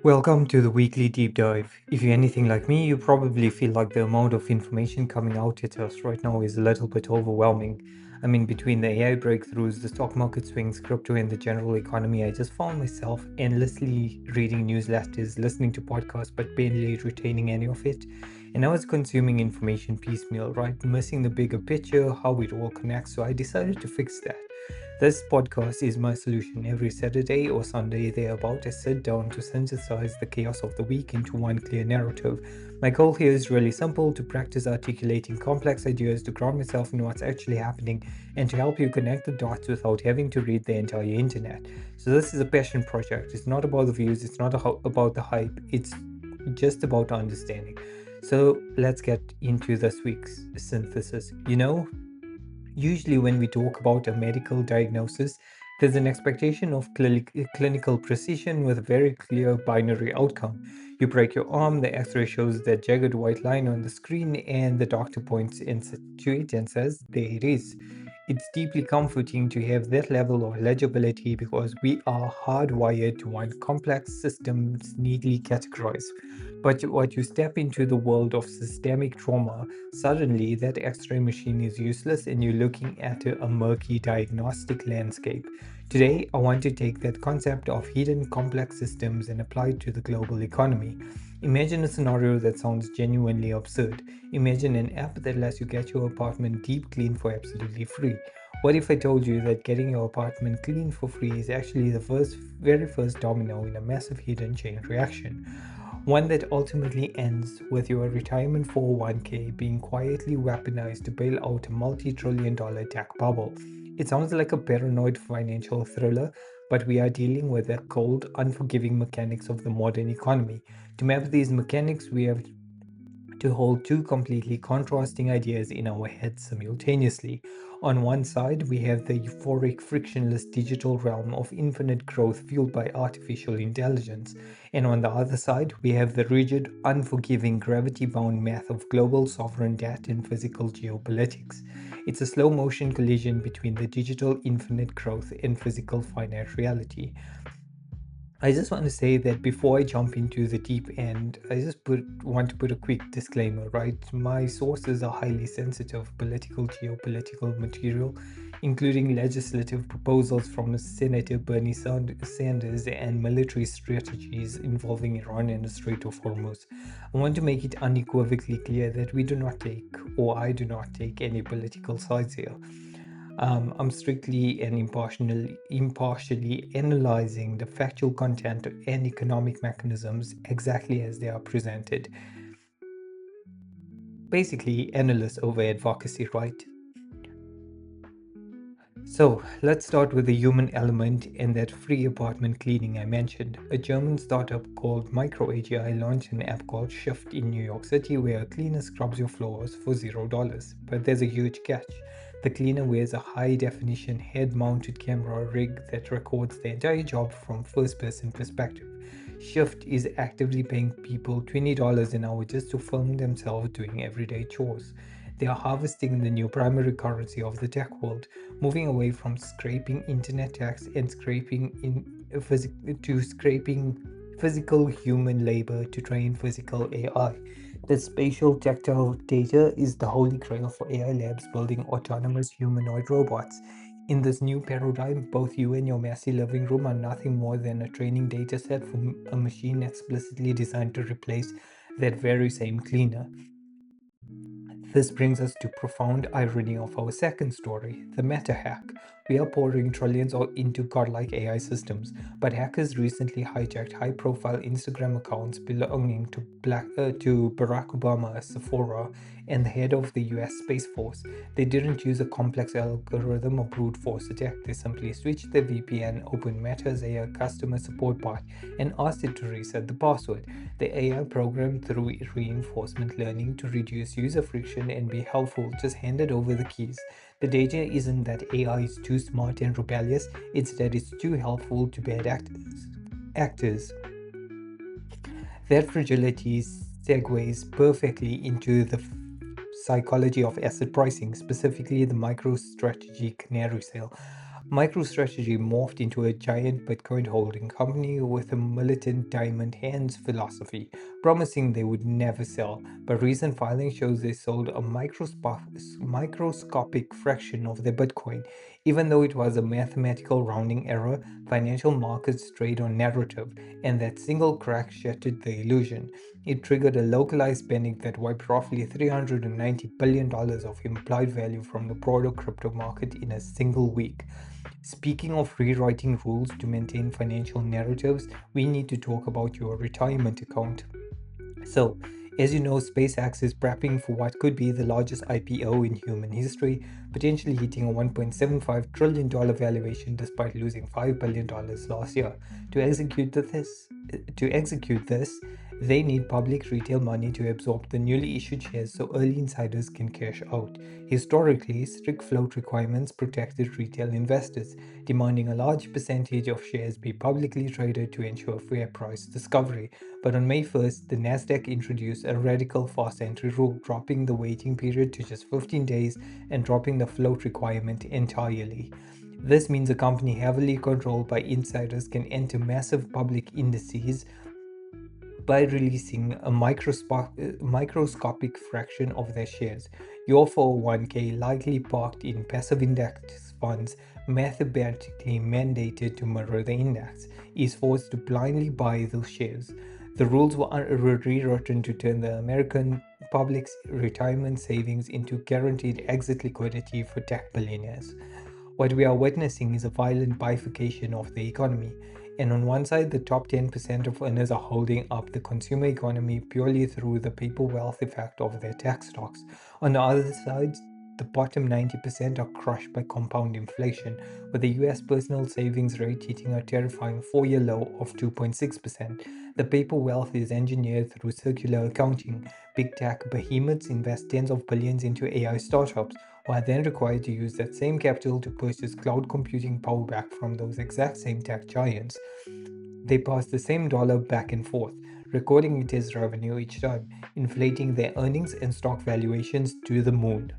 Welcome to the weekly deep dive. If you're anything like me, you probably feel like the amount of information coming out at us right now is a little bit overwhelming. I mean, between the AI breakthroughs, the stock market swings, crypto, and the general economy, I just found myself endlessly reading newsletters, listening to podcasts, but barely retaining any of it. And I was consuming information piecemeal, right? Missing the bigger picture, how it all connects. So I decided to fix that. This podcast is my solution. Every Saturday or Sunday, thereabout, I sit down to synthesize the chaos of the week into one clear narrative. My goal here is really simple: to practice articulating complex ideas, to ground myself in what's actually happening, and to help you connect the dots without having to read the entire internet. So, this is a passion project. It's not about the views, it's not about the hype, it's just about understanding. So, let's get into this week's synthesis. Usually, when we talk about a medical diagnosis, there's an expectation of clinical precision with a very clear binary outcome. You break your arm, the x ray shows that jagged white line on the screen, and the doctor points to it and says, "There it is." It's deeply comforting to have that level of legibility because we are hardwired to want complex systems neatly categorized. But what you step into the world of systemic trauma, suddenly that X-ray machine is useless and you're looking at a murky diagnostic landscape. Today, I want to take that concept of hidden complex systems and apply it to the global economy. Imagine a scenario that sounds genuinely absurd. Imagine an app that lets you get your apartment deep clean for absolutely free. What if I told you that getting your apartment clean for free is actually the very first domino in a massive hidden chain reaction? One that ultimately ends with your retirement 401k being quietly weaponized to bail out a multi-trillion-dollar tech bubble. It sounds like a paranoid financial thriller, but we are dealing with the cold, unforgiving mechanics of the modern economy. To map these mechanics, we have to hold two completely contrasting ideas in our heads simultaneously. On one side, we have the euphoric, frictionless digital realm of infinite growth fueled by artificial intelligence. And on the other side, we have the rigid, unforgiving, gravity bound math of global sovereign debt and physical geopolitics. It's a slow motion collision between the digital infinite growth and physical finite reality. I just want to say that before I jump into the deep end, want to put a quick disclaimer, right? My sources are highly sensitive political, geopolitical material, including legislative proposals from Senator Bernie Sanders and military strategies involving Iran and the Strait of Hormuz. I want to make it unequivocally clear that we do not take, or I do not take, any political sides here. I'm strictly and impartially analyzing the factual content and economic mechanisms exactly as they are presented. Basically, analysts over advocacy, right? So, let's start with the human element and that free apartment cleaning I mentioned. A German startup called MicroAGI launched an app called Shift in New York City where a cleaner scrubs your floors for $0. But there's a huge catch. The cleaner wears a high definition head mounted camera rig that records the entire job from first person perspective. Shift is actively paying people $20 an hour just to film themselves doing everyday chores. They are harvesting the new primary currency of the tech world, moving away from scraping internet tax and scraping physical human labor to train physical AI. The spatial tactile data is the holy grail for AI labs building autonomous humanoid robots. In this new paradigm, both you and your messy living room are nothing more than a training data set for a machine explicitly designed to replace that very same cleaner. This brings us to profound irony of our second story, the meta hack. We are pouring trillions into godlike AI systems, but hackers recently hijacked high-profile Instagram accounts belonging to Barack Obama, Sephora, and the head of the US Space Force. They didn't use a complex algorithm or brute force attack. They simply switched their VPN, opened Meta's AI customer support bot, and asked it to reset the password. The AI programmed through reinforcement learning to reduce user friction and be helpful just handed over the keys. The danger isn't that AI is too smart and rebellious, it's that it's too helpful to bad actors. That fragility segues perfectly into the psychology of asset pricing, specifically the MicroStrategy canary sale. MicroStrategy morphed into a giant Bitcoin holding company with a militant diamond hands philosophy, promising they would never sell. But recent filing shows they sold a microscopic fraction of their Bitcoin. Even though it was a mathematical rounding error, financial markets trade on narrative, and that single crack shattered the illusion. It triggered a localized panic that wiped roughly $390 billion of implied value from the broader crypto market in a single week. Speaking of rewriting rules to maintain financial narratives, we need to talk about your retirement account. So, as you know, SpaceX is prepping for what could be the largest IPO in human history, potentially hitting a $1.75 trillion valuation despite losing $5 billion last year. To execute this, they need public retail money to absorb the newly issued shares so early insiders can cash out. Historically, strict float requirements protected retail investors, demanding a large percentage of shares be publicly traded to ensure fair price discovery. But on May 1st, the Nasdaq introduced a radical fast entry rule, dropping the waiting period to just 15 days and dropping the float requirement entirely. This means a company heavily controlled by insiders can enter massive public indices by releasing a microscopic fraction of their shares. Your 401k, likely parked in passive index funds, mathematically mandated to mirror the index, is forced to blindly buy those shares. The rules were rewritten to turn the American public's retirement savings into guaranteed exit liquidity for tech billionaires. What we are witnessing is a violent bifurcation of the economy. And on one side, the top 10% of earners are holding up the consumer economy purely through the paper wealth effect of their tech stocks. On the other side, the bottom 90% are crushed by compound inflation, with the US personal savings rate hitting a terrifying 4 year low of 2.6%. The paper wealth is engineered through circular accounting. Big tech behemoths invest tens of billions into AI startups, while then required to use that same capital to purchase cloud computing power back from those exact same tech giants. They pass the same dollar back and forth, recording it as revenue each time, inflating their earnings and stock valuations to the moon.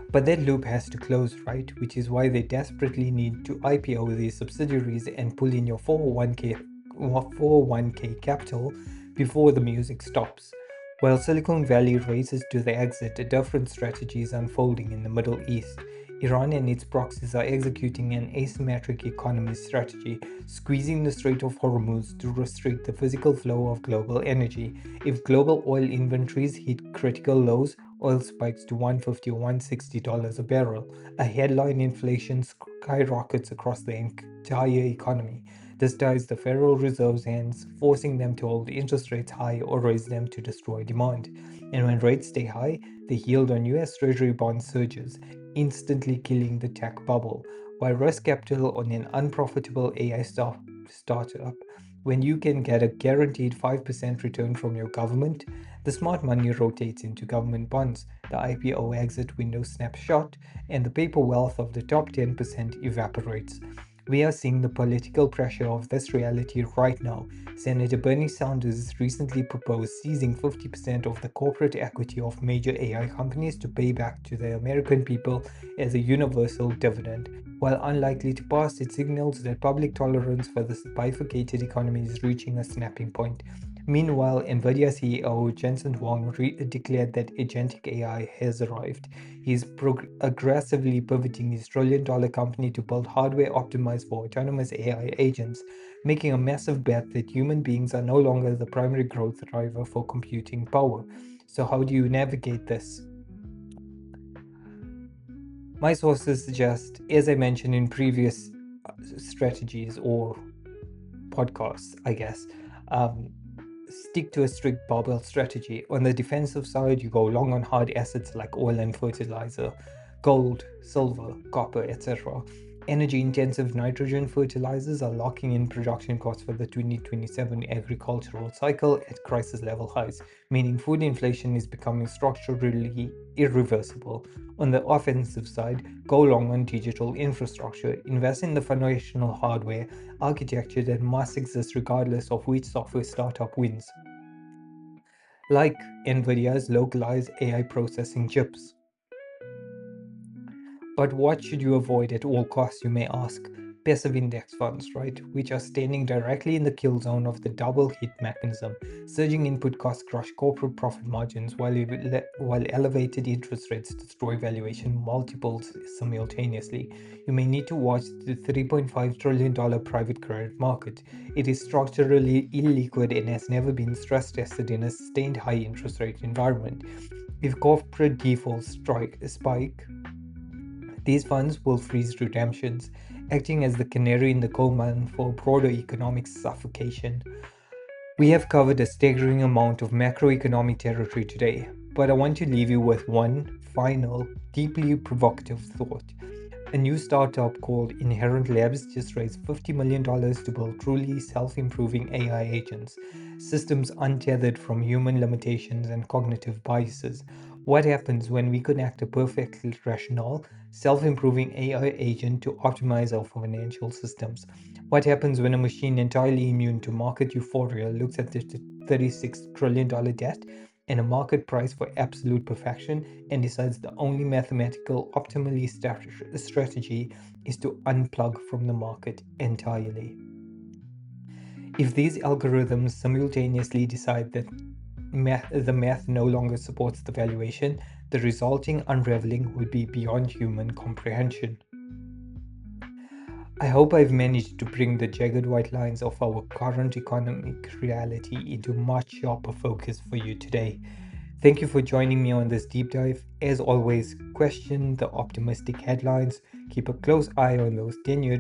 But that loop has to close, right? Which is why they desperately need to IPO these subsidiaries and pull in your 401k capital before the music stops. While Silicon Valley races to the exit, a different strategy is unfolding in the Middle East. Iran and its proxies are executing an asymmetric economy strategy, squeezing the Strait of Hormuz to restrict the physical flow of global energy. If global oil inventories hit critical lows, oil spikes to $150 or $160 a barrel. A headline inflation skyrockets across the entire economy. This ties the Federal Reserve's hands, forcing them to hold interest rates high or raise them to destroy demand. And when rates stay high, the yield on US Treasury bonds surges, instantly killing the tech bubble. While risk capital on an unprofitable AI startup, when you can get a guaranteed 5% return from your government, the smart money rotates into government bonds, the IPO exit window snaps shut, and the paper wealth of the top 10% evaporates. We are seeing the political pressure of this reality right now. Senator Bernie Sanders recently proposed seizing 50% of the corporate equity of major AI companies to pay back to the American people as a universal dividend. While unlikely to pass, it signals that public tolerance for this bifurcated economy is reaching a snapping point. Meanwhile, Nvidia CEO Jensen Huang declared that agentic AI has arrived. He's aggressively pivoting his trillion-dollar company to build hardware optimized for autonomous AI agents, making a massive bet that human beings are no longer the primary growth driver for computing power. So, how do you navigate this? My sources suggest, as I mentioned in previous strategies or podcasts, I guess, um, stick to a strict barbell strategy. On the defensive side, you go long on hard assets like oil and fertilizer, gold, silver, copper, etc. Energy intensive nitrogen fertilizers are locking in production costs for the 2027 agricultural cycle at crisis level highs, meaning food inflation is becoming structurally irreversible. On the offensive side, go long on digital infrastructure, invest in the foundational hardware architecture that must exist regardless of which software startup wins, like NVIDIA's localized AI processing chips. But what should you avoid at all costs, you may ask? Passive index funds, right? Which are standing directly in the kill zone of the double hit mechanism. Surging input costs crush corporate profit margins while elevated interest rates destroy valuation multiples simultaneously. You may need to watch the $3.5 trillion private credit market. It is structurally illiquid and has never been stress tested in a sustained high interest rate environment. If corporate defaults spike, these funds will freeze redemptions, acting as the canary in the coal mine for broader economic suffocation. We have covered a staggering amount of macroeconomic territory today, but I want to leave you with one final, deeply provocative thought. A new startup called Inherent Labs just raised $50 million to build truly self improving AI agents, systems untethered from human limitations and cognitive biases. What happens when we connect a perfectly rational, self improving AI agent to optimize our financial systems? What happens when a machine entirely immune to market euphoria looks at the $36 trillion debt and a market price for absolute perfection and decides the only mathematical optimally strategy is to unplug from the market entirely? If these algorithms simultaneously decide that the math no longer supports the valuation, the resulting unraveling would be beyond human comprehension. I hope I've managed to bring the jagged white lines of our current economic reality into much sharper focus for you today. Thank you for joining me on this deep dive. As always, question the optimistic headlines, keep a close eye on those 10-year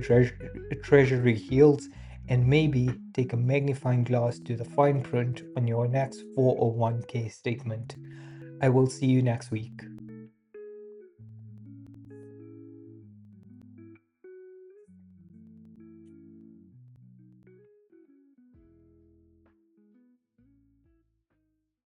treasury yields, and maybe take a magnifying glass to the fine print on your next 401k statement. I will see you next week.